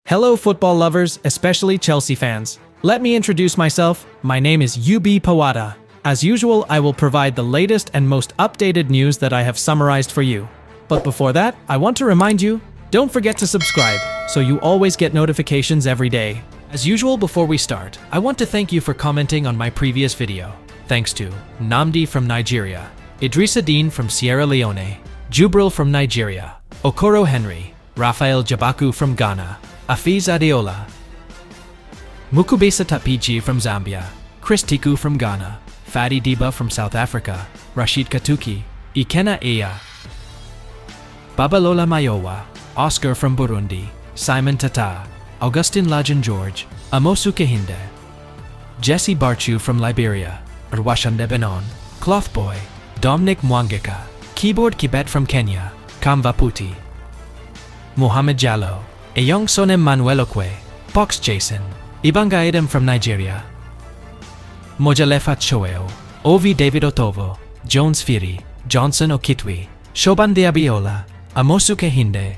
Hello football lovers, especially Chelsea fans. Let me introduce myself. My name is UB Pawada. As usual, I will provide the latest and most updated news that I have summarized for you. But before that, I want to remind you, don't forget to subscribe, so you always get notifications every day. As usual, before we start, I want to thank you for commenting on my previous video. Thanks to Namdi from Nigeria, Idrissa Dean from Sierra Leone, Jubril from Nigeria, Okoro Henry, Rafael Jabaku from Ghana, Afiz Adeola, Mukubesa Tapiji from Zambia, Chris Tiku from Ghana, Fadi Diba from South Africa, Rashid Katuki, Ikena Eya, Babalola Mayowa, Oscar from Burundi, Simon Tata, Augustin Lajan George, Amosu Kehinde, Jesse Barchu from Liberia, Rwashande Benon, Clothboy, Dominic Mwangeka, Keyboard Kibet from Kenya, Kamva Puti, Mohamed Jallo, Eyong Sonem Manuelokwe, Box Jason, Ibanga Edem from Nigeria, Mojalefa Choeo, Ovi David Otovo, Jones Firi, Johnson Okitwi, Shoban Diabiola, Amosu Kehinde,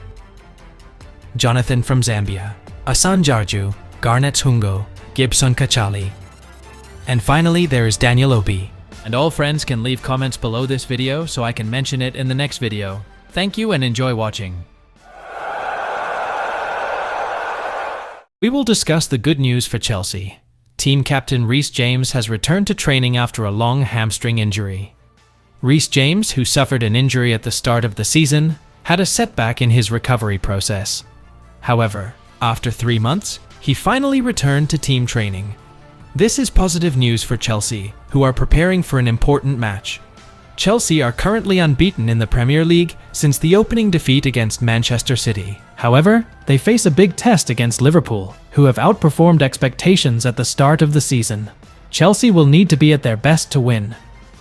Jonathan from Zambia, Asan Jarju, Garnet Hungo, Gibson Kachali. And finally, there is Daniel Obi. And all friends can leave comments below this video so I can mention it in the next video. Thank you and enjoy watching. We will discuss the good news for Chelsea. Team captain Reece James has returned to training after a long hamstring injury. Reece James, who suffered an injury at the start of the season, had a setback in his recovery process. However, after 3 months, he finally returned to team training. This is positive news for Chelsea, who are preparing for an important match. Chelsea are currently unbeaten in the Premier League since the opening defeat against Manchester City. However, they face a big test against Liverpool, who have outperformed expectations at the start of the season. Chelsea will need to be at their best to win.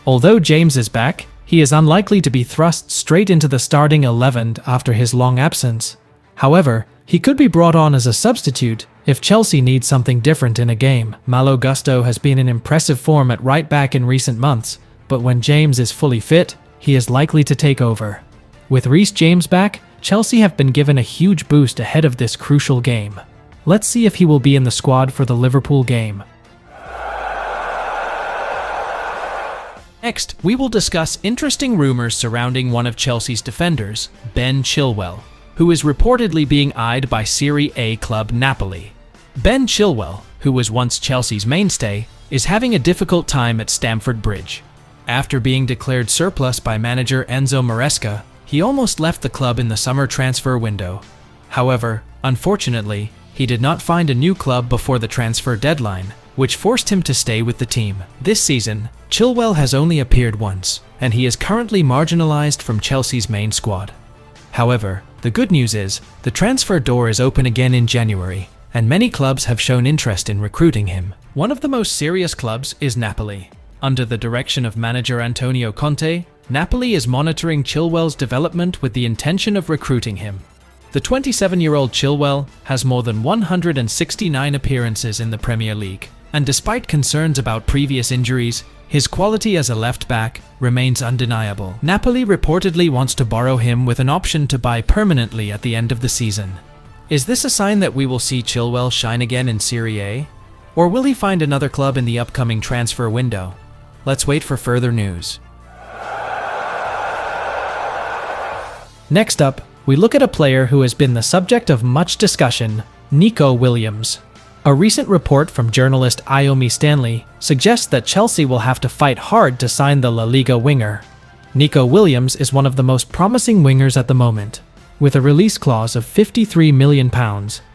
Although James is back, he is unlikely to be thrust straight into the starting 11 after his long absence. However, he could be brought on as a substitute if Chelsea needs something different in a game. Malo Gusto has been in impressive form at right back in recent months, but when James is fully fit, he is likely to take over. With Reece James back, Chelsea have been given a huge boost ahead of this crucial game. Let's see if he will be in the squad for the Liverpool game. Next, we will discuss interesting rumors surrounding one of Chelsea's defenders, Ben Chilwell, who is reportedly being eyed by Serie A club Napoli. Ben Chilwell, who was once Chelsea's mainstay, is having a difficult time at Stamford Bridge. After being declared surplus by manager Enzo Maresca, he almost left the club in the summer transfer window. However, unfortunately, he did not find a new club before the transfer deadline, which forced him to stay with the team. This season, Chilwell has only appeared once, and he is currently marginalized from Chelsea's main squad. However, the good news is, the transfer door is open again in January, and many clubs have shown interest in recruiting him. One of the most serious clubs is Napoli. Under the direction of manager Antonio Conte, Napoli is monitoring Chilwell's development with the intention of recruiting him. The 27-year-old Chilwell has more than 169 appearances in the Premier League, and despite concerns about previous injuries, his quality as a left-back remains undeniable. Napoli reportedly wants to borrow him with an option to buy permanently at the end of the season. Is this a sign that we will see Chilwell shine again in Serie A? Or will he find another club in the upcoming transfer window? Let's wait for further news. Next up, we look at a player who has been the subject of much discussion, Nico Williams. A recent report from journalist Iomi Stanley suggests that Chelsea will have to fight hard to sign the La Liga winger. Nico Williams is one of the most promising wingers at the moment. With a release clause of £53 million,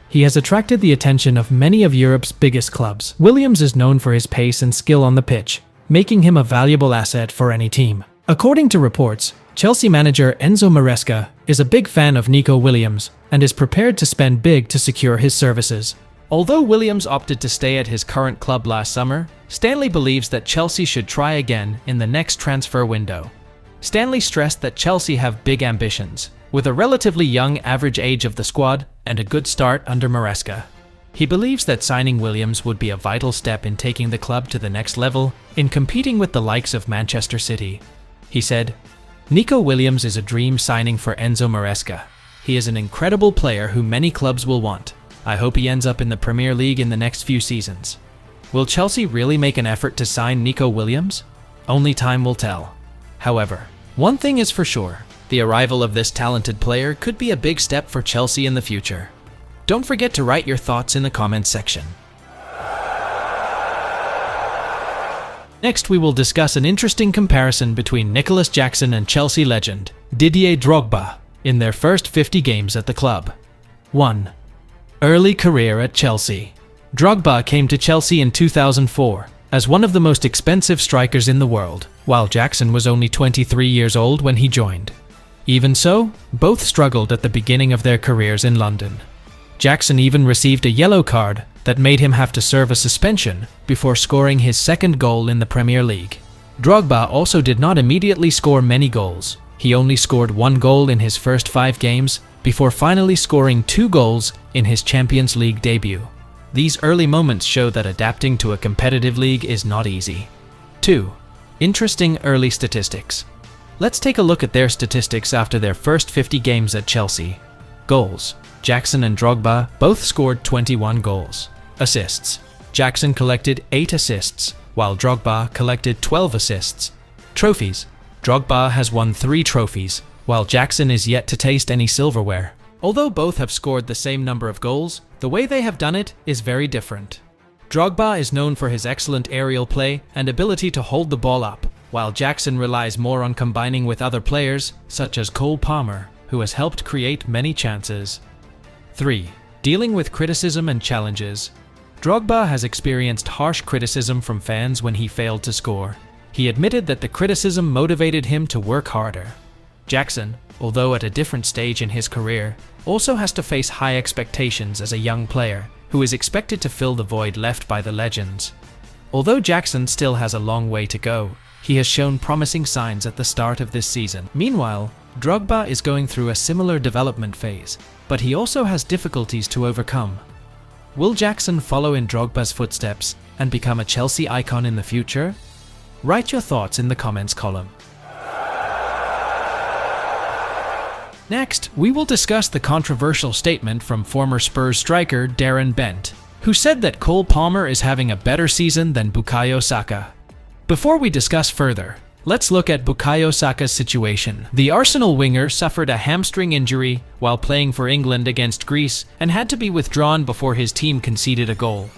he has attracted the attention of many of Europe's biggest clubs. Williams is known for his pace and skill on the pitch, making him a valuable asset for any team. According to reports, Chelsea manager Enzo Maresca is a big fan of Nico Williams and is prepared to spend big to secure his services. Although Williams opted to stay at his current club last summer, Stanley believes that Chelsea should try again in the next transfer window. Stanley stressed that Chelsea have big ambitions, with a relatively young average age of the squad and a good start under Maresca. He believes that signing Williams would be a vital step in taking the club to the next level in competing with the likes of Manchester City. He said, "Nico Williams is a dream signing for Enzo Maresca. He is an incredible player who many clubs will want. I hope he ends up in the Premier League in the next few seasons. Will Chelsea really make an effort to sign Nico Williams? Only time will tell. However, one thing is for sure, the arrival of this talented player could be a big step for Chelsea in the future. Don't forget to write your thoughts in the comments section. Next, we will discuss an interesting comparison between Nicolas Jackson and Chelsea legend Didier Drogba in their first 50 games at the club. 1. Early career at Chelsea. Drogba came to Chelsea in 2004 as one of the most expensive strikers in the world, while Jackson was only 23 years old when he joined. Even so, both struggled at the beginning of their careers in London. Jackson even received a yellow card that made him have to serve a suspension before scoring his second goal in the Premier League. Drogba also did not immediately score many goals. He only scored 1 goal in his first 5 games before finally scoring 2 goals in his Champions League debut. These early moments show that adapting to a competitive league is not easy. 2. Interesting early statistics. Let's take a look at their statistics after their first 50 games at Chelsea. Goals. Jackson and Drogba both scored 21 goals. Assists. Jackson collected 8 assists, while Drogba collected 12 assists. Trophies. Drogba has won 3 trophies, while Jackson is yet to taste any silverware. Although both have scored the same number of goals, the way they have done it is very different. Drogba is known for his excellent aerial play and ability to hold the ball up, while Jackson relies more on combining with other players, such as Cole Palmer, who has helped create many chances. 3. Dealing with criticism and challenges. Drogba has experienced harsh criticism from fans when he failed to score. He admitted that the criticism motivated him to work harder. Jackson, although at a different stage in his career, also has to face high expectations as a young player who is expected to fill the void left by the legends. Although Jackson still has a long way to go, he has shown promising signs at the start of this season. Meanwhile, Drogba is going through a similar development phase, but he also has difficulties to overcome. Will Jackson follow in Drogba's footsteps and become a Chelsea icon in the future? Write your thoughts in the comments column. Next, we will discuss the controversial statement from former Spurs striker Darren Bent, who said that Cole Palmer is having a better season than Bukayo Saka. Before we discuss further, let's look at Bukayo Saka's situation. The Arsenal winger suffered a hamstring injury while playing for England against Greece and had to be withdrawn before his team conceded a goal.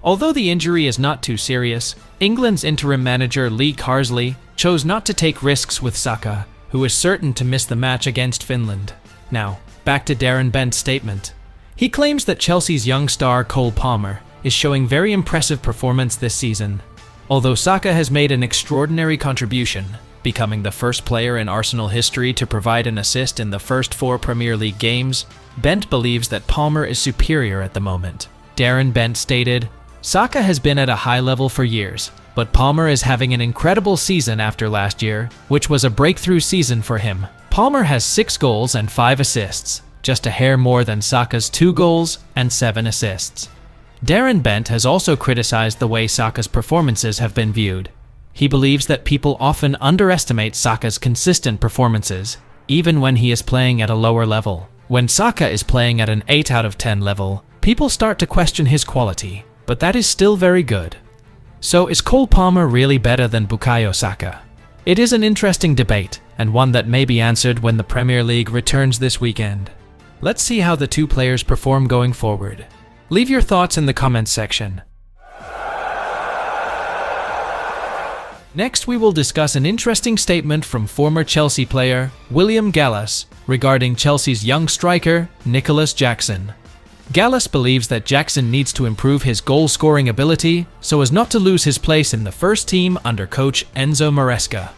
Although the injury is not too serious, England's interim manager Lee Carsley chose not to take risks with Saka, who is certain to miss the match against Finland. Now, back to Darren Bent's statement. He claims that Chelsea's young star Cole Palmer is showing very impressive performance this season. Although Saka has made an extraordinary contribution, becoming the first player in Arsenal history to provide an assist in the first 4 Premier League games, Bent believes that Palmer is superior at the moment. Darren Bent stated, "Saka has been at a high level for years, but Palmer is having an incredible season after last year, which was a breakthrough season for him. Palmer has 6 goals and 5 assists, just a hair more than Saka's 2 goals and 7 assists." Darren Bent has also criticized the way Saka's performances have been viewed. He believes that people often underestimate Saka's consistent performances, even when he is playing at a lower level. When Saka is playing at an 8 out of 10 level, people start to question his quality, but that is still very good. So is Cole Palmer really better than Bukayo Saka? It is an interesting debate, and one that may be answered when the Premier League returns this weekend. Let's see how the two players perform going forward. Leave your thoughts in the comments section. Next, we will discuss an interesting statement from former Chelsea player William Gallas regarding Chelsea's young striker Nicolas Jackson. Gallas believes that Jackson needs to improve his goal-scoring ability so as not to lose his place in the first team under coach Enzo Maresca.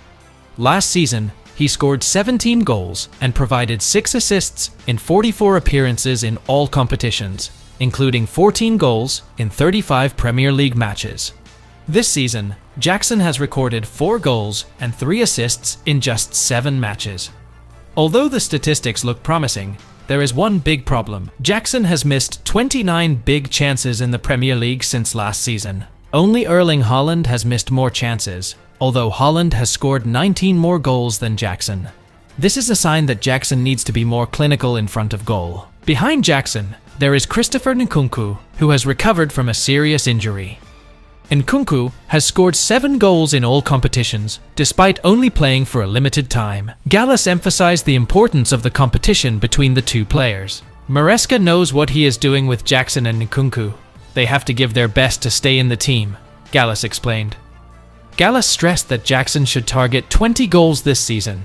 Last season, he scored 17 goals and provided 6 assists in 44 appearances in all competitions, including 14 goals in 35 Premier League matches. This season, Jackson has recorded 4 goals and 3 assists in just 7 matches. Although the statistics look promising, there is one big problem. Jackson has missed 29 big chances in the Premier League since last season. Only Erling Haaland has missed more chances, although Haaland has scored 19 more goals than Jackson. This is a sign that Jackson needs to be more clinical in front of goal. Behind Jackson, there is Christopher Nkunku, who has recovered from a serious injury. Nkunku has scored 7 goals in all competitions, despite only playing for a limited time. Gallas emphasized the importance of the competition between the two players. Maresca knows what he is doing with Jackson and Nkunku. They have to give their best to stay in the team, Gallas explained. Gallas stressed that Jackson should target 20 goals this season.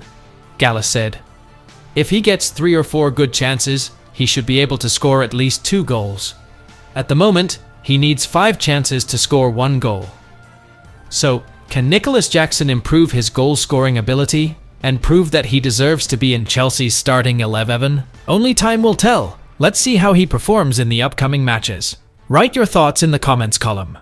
Gallas said, "If he gets 3 or 4 good chances, he should be able to score at least 2 goals. At the moment, he needs 5 chances to score 1 goal." So, can Nicholas Jackson improve his goal-scoring ability and prove that he deserves to be in Chelsea's starting 11? Only time will tell. Let's see how he performs in the upcoming matches. Write your thoughts in the comments column.